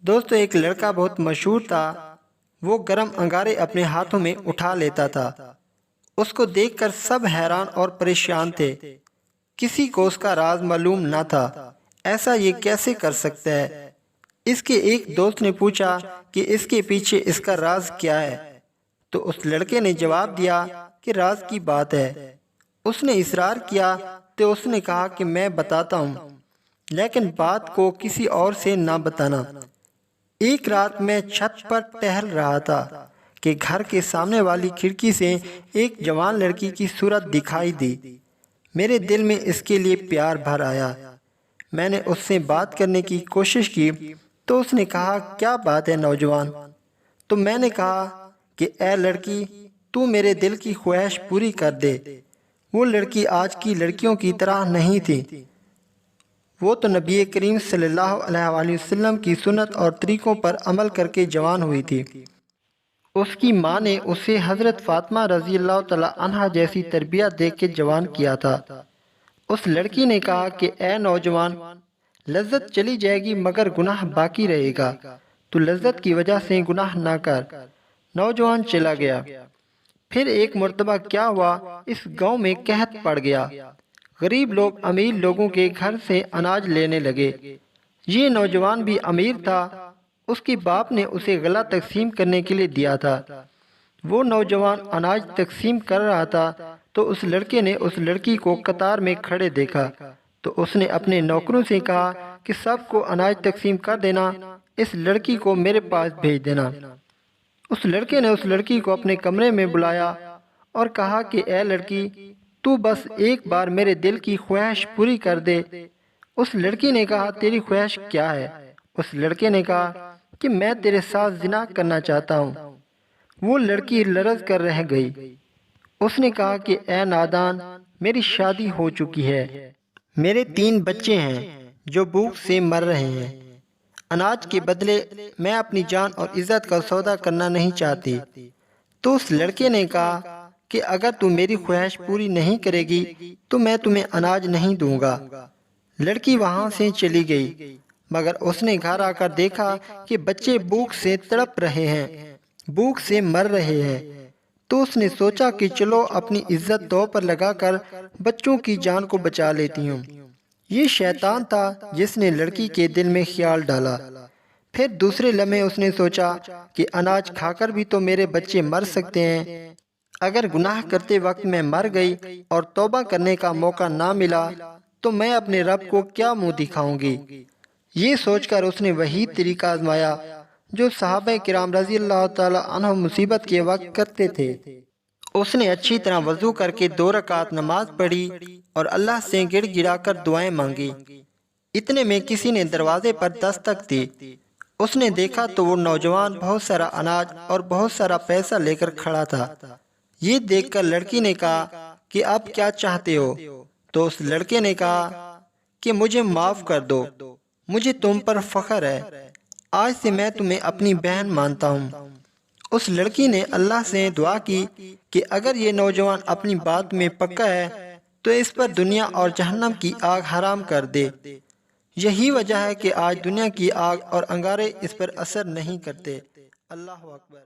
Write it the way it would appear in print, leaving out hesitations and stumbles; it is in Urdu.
دوستو ایک لڑکا بہت مشہور تھا۔ وہ گرم انگارے اپنے ہاتھوں میں اٹھا لیتا تھا۔ اس کو دیکھ کر سب حیران اور پریشان تھے۔ کسی کو اس کا راز معلوم نہ تھا۔ ایسا یہ کیسے کر سکتا ہے؟ اس کے ایک دوست نے پوچھا کہ اس کے پیچھے اس کا راز کیا ہے؟ تو اس لڑکے نے جواب دیا کہ راز کی بات ہے۔ اس نے اصرار کیا تو اس نے کہا کہ میں بتاتا ہوں، لیکن بات کو کسی اور سے نہ بتانا۔ ایک رات میں چھت پر ٹہل رہا تھا کہ گھر کے سامنے والی کھڑکی سے ایک جوان لڑکی کی صورت دکھائی دی۔ میرے دل میں اس کے لیے پیار بھر آیا۔ میں نے اس سے بات کرنے کی کوشش کی تو اس نے کہا، کیا بات ہے نوجوان؟ تو میں نے کہا کہ اے لڑکی، تو میرے دل کی خواہش پوری کر دے۔ وہ لڑکی آج کی لڑکیوں کی طرح نہیں تھی۔ وہ تو نبی کریم صلی اللہ علیہ وآلہ وسلم کی سنت اور طریقوں پر عمل کر کے جوان ہوئی تھی۔ اس کی ماں نے اسے حضرت فاطمہ رضی اللہ تعالی عنہا جیسی تربیت دے کے جوان کیا تھا۔ اس لڑکی نے کہا کہ اے نوجوان، لذت چلی جائے گی مگر گناہ باقی رہے گا، تو لذت کی وجہ سے گناہ نہ کر۔ نوجوان چلا گیا۔ پھر ایک مرتبہ کیا ہوا، اس گاؤں میں قحط پڑ گیا۔ غریب لوگ امیر لوگوں کے گھر سے اناج لینے لگے۔ یہ نوجوان بھی امیر تھا۔ اس کے باپ نے اسے غلہ تقسیم کرنے کے لیے دیا تھا۔ وہ نوجوان اناج تقسیم کر رہا تھا تو اس لڑکے نے اس لڑکی کو قطار میں کھڑے دیکھا، تو اس نے اپنے نوکروں سے کہا کہ سب کو اناج تقسیم کر دینا، اس لڑکی کو میرے پاس بھیج دینا۔ اس لڑکے نے اس لڑکی کو اپنے کمرے میں بلایا اور کہا کہ اے لڑکی، تو بس ایک بار میرے دل کی خواہش پوری کر دے۔ اس لڑکی نے کہا، تیری خواہش کیا ہے؟ اس لڑکے نے کہا کہ میں تیرے ساتھ زنا کرنا چاہتا ہوں۔ وہ لڑکی لرز کر رہ گئی۔ اس نے کہا کہ اے نادان، میری شادی ہو چکی ہے، میرے 3 بچے ہیں جو بھوک سے مر رہے ہیں۔ اناج کے بدلے میں اپنی جان اور عزت کا سودا کرنا نہیں چاہتی۔ تو اس لڑکے نے کہا کہ اگر تو میری خواہش پوری نہیں کرے گی تو میں تمہیں اناج نہیں دوں گا۔ لڑکی وہاں سے چلی گئی، مگر اس نے گھر آ کر دیکھا کہ بچے بھوک سے تڑپ رہے ہیں، بھوک سے مر رہے ہیں۔ تو اس نے سوچا کہ چلو اپنی عزت داؤ پر لگا کر بچوں کی جان کو بچا لیتی ہوں۔ یہ شیطان تھا جس نے لڑکی کے دل میں خیال ڈالا۔ پھر دوسرے لمحے اس نے سوچا کہ اناج کھا کر بھی تو میرے بچے مر سکتے ہیں۔ اگر گناہ کرتے وقت میں مر گئی اور توبہ کرنے کا موقع نہ ملا تو میں اپنے رب کو کیا منہ دکھاؤں گی؟ یہ سوچ کر اس نے وہی طریقہ آزمایا جو صحابہ کرام رضی اللہ تعالی عنہ مصیبت کے وقت کرتے تھے۔ اس نے اچھی طرح وضو کر کے 2 رکعت نماز پڑھی اور اللہ سے گڑ گڑا کر دعائیں مانگی۔ اتنے میں کسی نے دروازے پر دستک دی۔ اس نے دیکھا تو وہ نوجوان بہت سارا اناج اور بہت سارا پیسہ لے کر کھڑا تھا۔ یہ دیکھ کر لڑکی نے کہا کہ اب کیا چاہتے ہو؟ تو اس لڑکے نے کہا کہ مجھے معاف کر دو، مجھے تم پر فخر ہے، آج سے میں تمہیں اپنی بہن مانتا ہوں۔ اس لڑکی نے اللہ سے دعا کی کہ اگر یہ نوجوان اپنی بات میں پکا ہے تو اس پر دنیا اور جہنم کی آگ حرام کر دے۔ یہی وجہ ہے کہ آج دنیا کی آگ اور انگارے اس پر اثر نہیں کرتے۔ اللہ اکبر۔